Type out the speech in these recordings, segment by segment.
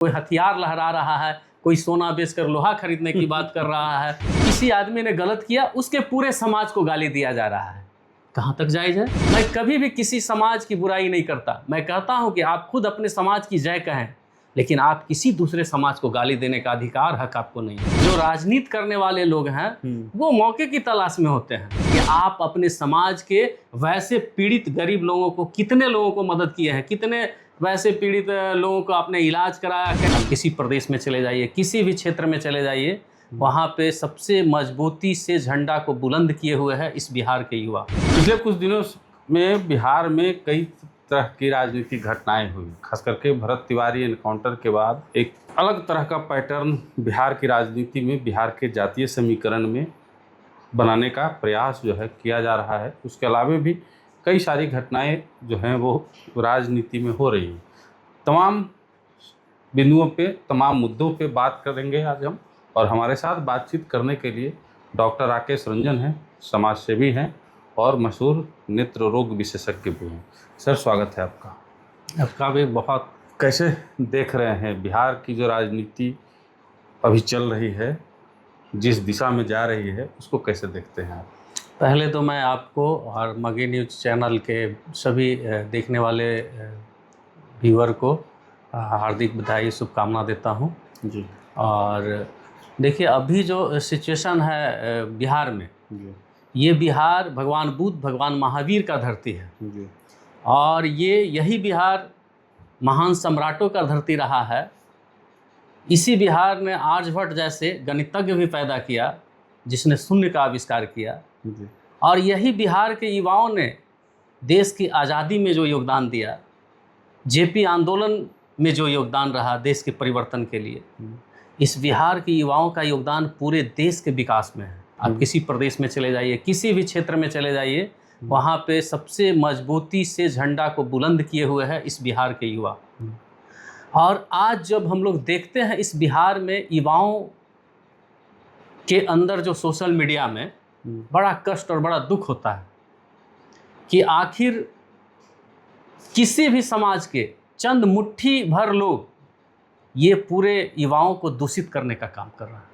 कोई हथियार लहरा रहा है, कोई सोना बेचकर लोहा खरीदने की बात कर रहा है। किसी आदमी ने गलत किया, उसके पूरे समाज को गाली दिया जा रहा है। कहाँ तक जायज़ है? मैं कभी भी किसी समाज की बुराई नहीं करता। मैं कहता हूँ कि आप खुद अपने समाज की जय कहें, लेकिन आप किसी दूसरे समाज को गाली देने का अधिकार, हक आपको नहीं है। जो राजनीति करने वाले लोग हैं वो मौके की तलाश में होते हैं कि आप अपने समाज के वैसे पीड़ित गरीब लोगों को, कितने लोगों को मदद किए हैं, कितने वैसे पीड़ित लोगों को आपने इलाज कराया। किसी प्रदेश में चले जाइए, किसी भी क्षेत्र में चले जाइए, वहाँ पे सबसे मजबूती से झंडा को बुलंद किए हुए है इस बिहार के युवा। पिछले कुछ दिनों में बिहार में कई तरह की राजनीतिक घटनाएं हुई, खास करके भरत तिवारी एनकाउंटर के बाद एक अलग तरह का पैटर्न बिहार की राजनीति में, बिहार के जातीय समीकरण में बनाने का प्रयास जो है किया जा रहा है। उसके अलावा भी कई सारी घटनाएं जो हैं वो राजनीति में हो रही हैं। तमाम बिंदुओं पे, तमाम मुद्दों पे बात करेंगे आज हम, और हमारे साथ बातचीत करने के लिए डॉक्टर राकेश रंजन हैं, समाज सेवी हैं और मशहूर नेत्र रोग विशेषज्ञ भी हैं। सर, स्वागत है आपका। आपका भी बहुत। कैसे देख रहे हैं बिहार की जो राजनीति अभी चल रही है, जिस दिशा में जा रही है, उसको कैसे देखते हैं आप? पहले तो मैं आपको और मगही न्यूज़ चैनल के सभी देखने वाले व्यूअर को हार्दिक बधाई, शुभकामना देता हूं जी। और देखिए, अभी जो सिचुएशन है बिहार में, जी। ये बिहार भगवान बुद्ध, भगवान महावीर का धरती है। जी। और यही बिहार महान सम्राटों का धरती रहा है। इसी बिहार ने आर्यभट्ट जैसे गणितज्ञ भी पैदा किया, जिसने शून्य का आविष्कार किया। जी। और यही बिहार के युवाओं ने देश की आज़ादी में जो योगदान दिया, जेपी आंदोलन में जो योगदान रहा देश के परिवर्तन के लिए, इस बिहार के युवाओं का योगदान पूरे देश के विकास में है। आप किसी प्रदेश में चले जाइए, किसी भी क्षेत्र में चले जाइए, वहाँ पे सबसे मजबूती से झंडा को बुलंद किए हुए है इस बिहार के युवा। और आज जब हम लोग देखते हैं इस बिहार में युवाओं के अंदर जो सोशल मीडिया में बड़ा कष्ट और बड़ा दुख होता है कि आखिर किसी भी समाज के चंद मुट्ठी भर लोग ये पूरे युवाओं को दूषित करने का काम कर रहा है।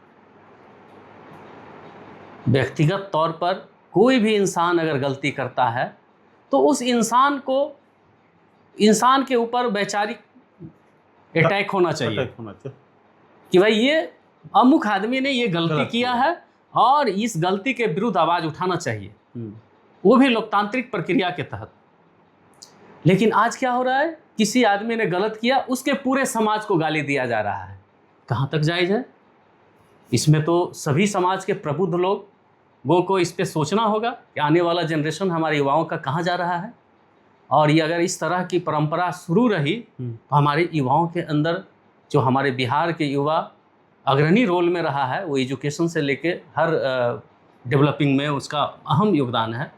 व्यक्तिगत तौर पर कोई भी इंसान अगर गलती करता है तो उस इंसान के ऊपर वैचारिक अटैक होना चाहिए कि भाई ये अमुक आदमी ने ये गलती किया है और इस गलती के विरुद्ध आवाज़ उठाना चाहिए, वो भी लोकतांत्रिक प्रक्रिया के तहत। लेकिन आज क्या हो रहा है, किसी आदमी ने गलत किया, उसके पूरे समाज को गाली दिया जा रहा है। कहाँ तक जायज़ है? इसमें तो सभी समाज के प्रबुद्ध लोगों को इस पे सोचना होगा कि आने वाला जनरेशन हमारे युवाओं का कहाँ जा रहा है। और ये अगर इस तरह की परंपरा शुरू रही तो हमारे युवाओं के अंदर, जो हमारे बिहार के युवा अग्रणी रोल में रहा है, वो एजुकेशन से लेके हर डेवलपिंग में उसका अहम योगदान है,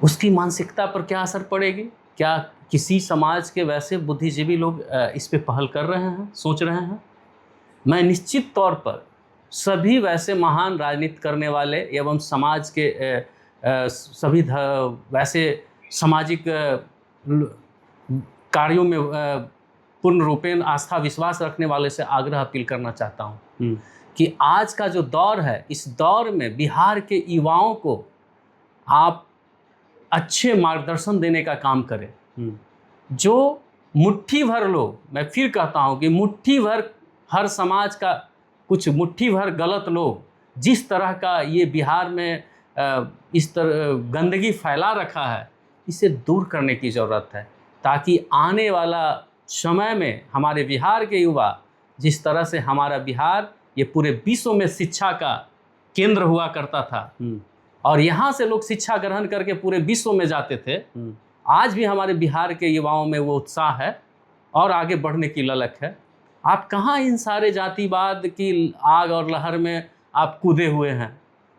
उसकी मानसिकता पर क्या असर पड़ेगी? क्या किसी समाज के वैसे बुद्धिजीवी लोग इस पे पहल कर रहे हैं, सोच रहे हैं? मैं निश्चित तौर पर सभी वैसे महान राजनीति करने वाले एवं समाज के सभी वैसे सामाजिक कार्यों में पूर्ण रूपेण आस्था विश्वास रखने वाले से आग्रह अपील करना चाहता हूँ कि आज का जो दौर है, इस दौर में बिहार के युवाओं को आप अच्छे मार्गदर्शन देने का काम करें। जो मुट्ठी भर लोग, मैं फिर कहता हूँ कि मुट्ठी भर, हर समाज का कुछ मुट्ठी भर गलत लोग जिस तरह का ये बिहार में इस तरह गंदगी फैला रखा है, इसे दूर करने की ज़रूरत है, ताकि आने वाला समय में हमारे बिहार के युवा, जिस तरह से हमारा बिहार ये पूरे विश्व में शिक्षा का केंद्र हुआ करता था और यहाँ से लोग शिक्षा ग्रहण करके पूरे विश्व में जाते थे, आज भी हमारे बिहार के युवाओं में वो उत्साह है और आगे बढ़ने की ललक है। आप कहाँ इन सारे जातिवाद की आग और लहर में आप कूदे हुए हैं?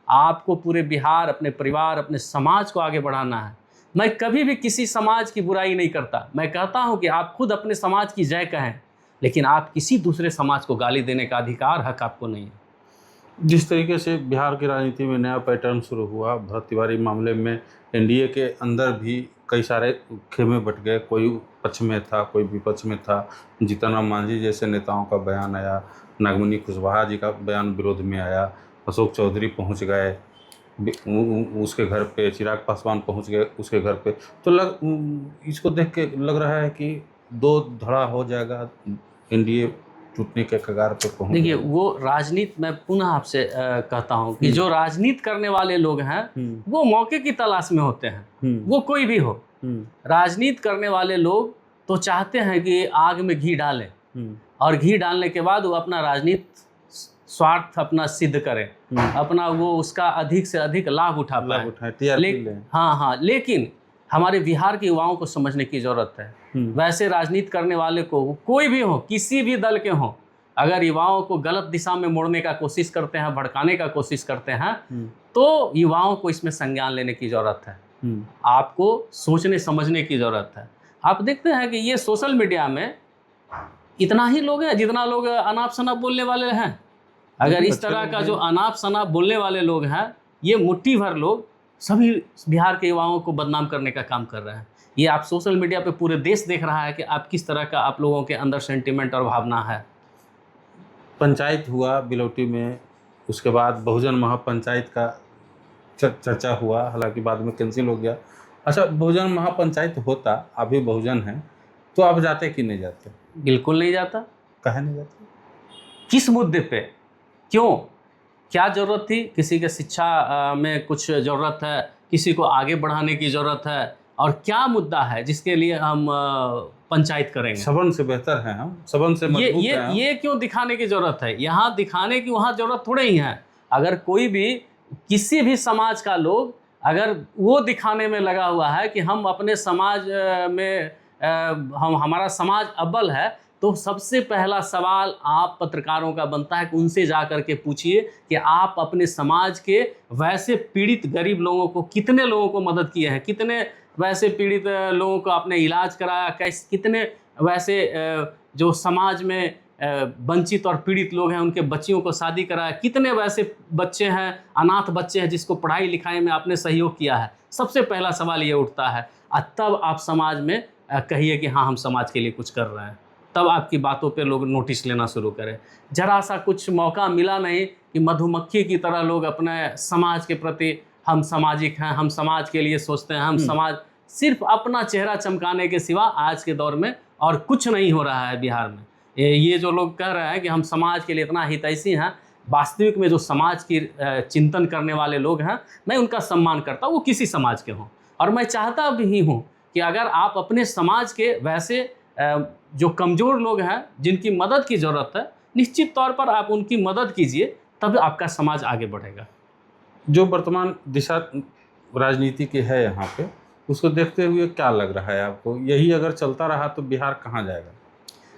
आपको पूरे बिहार, अपने परिवार, अपने समाज को आगे बढ़ाना है। मैं कभी भी किसी समाज की बुराई नहीं करता। मैं कहता हूँ कि आप खुद अपने समाज की जय कहें, लेकिन आप किसी दूसरे समाज को गाली देने का अधिकार, हक आपको नहीं है। जिस तरीके से बिहार की राजनीति में नया पैटर्न शुरू हुआ, भरत तिवारी मामले में एनडीए के अंदर भी कई सारे खेमे बट गए। कोई पक्ष में था, कोई विपक्ष में था। जीतन राम मांझी जैसे नेताओं का बयान आया, नागमणि कुशवाहा जी का बयान विरोध में आया, अशोक चौधरी पहुंच गए उसके घर पे, चिराग पासवान पहुंच गए उसके घर पे। तो इसको देख के लग रहा है कि दो धड़ा हो जाएगा, एनडीए टूटने के कगार पे पहुंच देखिए, जाएगा। वो राजनीति, मैं पुनः आपसे कहता हूं कि जो राजनीति करने वाले लोग हैं वो मौके की तलाश में होते हैं, वो कोई भी हो। राजनीति करने वाले लोग तो चाहते हैं कि आग में घी डालें और घी डालने के बाद वो अपना राजनीति स्वार्थ अपना सिद्ध करें, अपना वो उसका अधिक से अधिक लाभ उठा पाए। हाँ, लेकिन हमारे बिहार के युवाओं को समझने की जरूरत है। वैसे राजनीति करने वाले को, कोई भी हो, किसी भी दल के हों, अगर युवाओं को गलत दिशा में मोड़ने का कोशिश करते हैं, भड़काने का कोशिश करते हैं, तो युवाओं को इसमें संज्ञान लेने की जरूरत है। आपको सोचने समझने की जरूरत है। आप देखते हैं कि ये सोशल मीडिया में इतना ही लोग हैं जितना लोग अनाप शनाप बोलने वाले हैं। अगर इस तरह का जो अनाप शनाप बोलने वाले लोग हैं, ये मुट्ठी भर लोग सभी बिहार के युवाओं को बदनाम करने का काम कर रहे हैं। ये आप सोशल मीडिया पे पूरे देश देख रहा है कि आप किस तरह का आप लोगों के अंदर सेंटिमेंट और भावना है। पंचायत हुआ बिलौटी में, उसके बाद बहुजन महापंचायत का चर्चा हुआ, हालांकि बाद में कैंसिल हो गया। अच्छा, बहुजन महापंचायत होता, अभी बहुजन है, तो आप जाते कि नहीं जाते? बिल्कुल नहीं जाता। काहे नहीं जाते? किस मुद्दे पे, क्यों, क्या ज़रूरत थी? किसी के शिक्षा में कुछ ज़रूरत है, किसी को आगे बढ़ाने की ज़रूरत है, और क्या मुद्दा है जिसके लिए हम पंचायत करेंगे? सबन से बेहतर हैं हम, सबन से मजबूत हैं हम। ये क्यों दिखाने की ज़रूरत है? यहाँ दिखाने की वहाँ ज़रूरत थोड़े ही है। अगर कोई भी, किसी भी समाज का लोग अगर वो दिखाने में लगा हुआ है कि हम अपने समाज में हमारा समाज अव्वल है, तो सबसे पहला सवाल आप पत्रकारों का बनता है कि उनसे जा कर के पूछिए कि आप अपने समाज के वैसे पीड़ित गरीब लोगों को, कितने लोगों को मदद किए हैं, कितने वैसे पीड़ित लोगों को आपने इलाज कराया, कितने वैसे जो समाज में वंचित और पीड़ित लोग हैं उनके बच्चियों को शादी कराया, कितने वैसे बच्चे हैं, अनाथ बच्चे हैं जिसको पढ़ाई लिखाई में आपने सहयोग किया है। सबसे पहला सवाल ये उठता है, तब आप समाज में कहिए कि हाँ, हम समाज के लिए कुछ कर रहे हैं। तब आपकी बातों पे लोग नोटिस लेना शुरू करें। जरा सा कुछ मौका मिला नहीं कि मधुमक्खी की तरह लोग अपने समाज के प्रति, हम सामाजिक हैं, हम समाज के लिए सोचते हैं, हम समाज, सिर्फ अपना चेहरा चमकाने के सिवा आज के दौर में और कुछ नहीं हो रहा है बिहार में। ये जो लोग कह रहे हैं कि हम समाज के लिए इतना हितैषी हैं, वास्तविक में जो समाज की चिंतन करने वाले लोग हैं, मैं उनका सम्मान करता हूँ, वो किसी समाज के हों। और मैं चाहता भी हूँ कि अगर आप अपने समाज के वैसे जो कमज़ोर लोग हैं, जिनकी मदद की ज़रूरत है, निश्चित तौर पर आप उनकी मदद कीजिए, तब आपका समाज आगे बढ़ेगा। जो वर्तमान दिशा राजनीति की है यहाँ पे, उसको देखते हुए क्या लग रहा है आपको? यही अगर चलता रहा तो बिहार कहाँ जाएगा?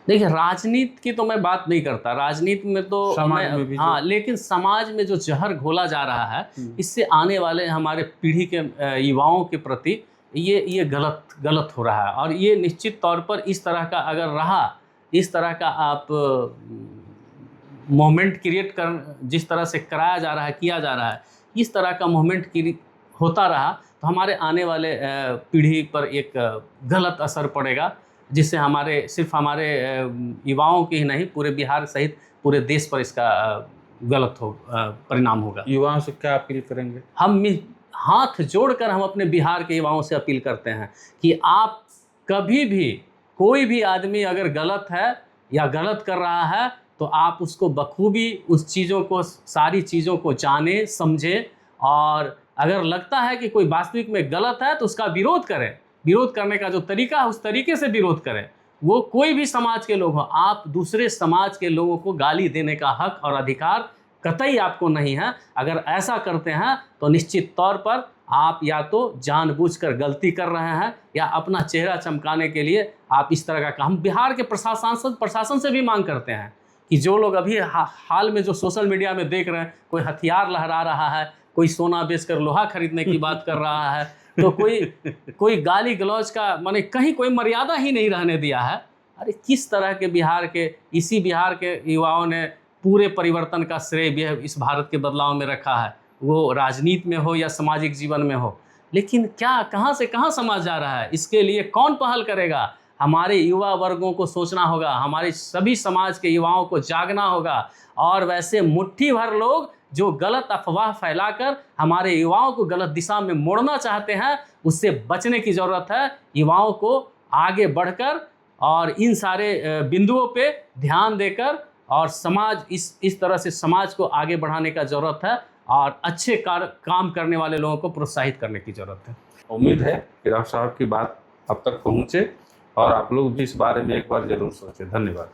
देखिए, राजनीति की तो मैं बात नहीं करता, राजनीति में तो समाज में भी, हाँ, लेकिन समाज में जो जहर घोला जा रहा है, इससे आने वाले हमारे पीढ़ी के युवाओं के प्रति ये गलत हो रहा है। और ये निश्चित तौर पर इस तरह का अगर रहा, इस तरह का आप मोमेंट क्रिएट कर, जिस तरह से कराया जा रहा है, किया जा रहा है, इस तरह का मोमेंट होता रहा, तो हमारे आने वाले पीढ़ी पर एक गलत असर पड़ेगा, जिससे सिर्फ हमारे युवाओं की ही नहीं, पूरे बिहार सहित पूरे देश पर इसका गलत परिणाम होगा। युवाओं से क्या अपील करेंगे? हम हाथ जोड़कर हम अपने बिहार के युवाओं से अपील करते हैं कि आप कभी भी, कोई भी आदमी अगर गलत है या गलत कर रहा है, तो आप उसको बखूबी उस चीज़ों को, सारी चीज़ों को जाने समझे, और अगर लगता है कि कोई वास्तविक में गलत है तो उसका विरोध करें। विरोध करने का जो तरीका है, उस तरीके से विरोध करें। वो कोई भी समाज के लोग हों, आप दूसरे समाज के लोगों को गाली देने का हक और अधिकार कतई आपको नहीं है। अगर ऐसा करते हैं तो निश्चित तौर पर आप या तो जानबूझकर गलती कर रहे हैं, या अपना चेहरा चमकाने के लिए आप इस तरह का काम। बिहार के प्रशासन से भी मांग करते हैं कि जो लोग अभी हाल में जो सोशल मीडिया में देख रहे हैं, कोई हथियार लहरा रहा है, कोई सोना बेचकर लोहा खरीदने की बात कर रहा है, तो कोई गाली गलौज का, माने कहीं कोई मर्यादा ही नहीं रहने दिया है। अरे किस तरह के इसी बिहार के युवाओं ने पूरे परिवर्तन का श्रेय भी इस भारत के बदलाव में रखा है, वो राजनीति में हो या सामाजिक जीवन में हो। लेकिन क्या, कहाँ से कहाँ समाज जा रहा है, इसके लिए कौन पहल करेगा? हमारे युवा वर्गों को सोचना होगा, हमारे सभी समाज के युवाओं को जागना होगा। और वैसे मुट्ठी भर लोग जो गलत अफवाह फैलाकर हमारे युवाओं को गलत दिशा में मोड़ना चाहते हैं, उससे बचने की ज़रूरत है। युवाओं को आगे बढ़कर और इन सारे बिंदुओं पे ध्यान देकर और समाज इस तरह से समाज को आगे बढ़ाने का ज़रूरत है और अच्छे काम करने वाले लोगों को प्रोत्साहित करने की ज़रूरत है। उम्मीद है कि राव साहब की बात अब तक पहुँचे और आप लोग भी इस बारे में एक बार जरूर सोचें। धन्यवाद।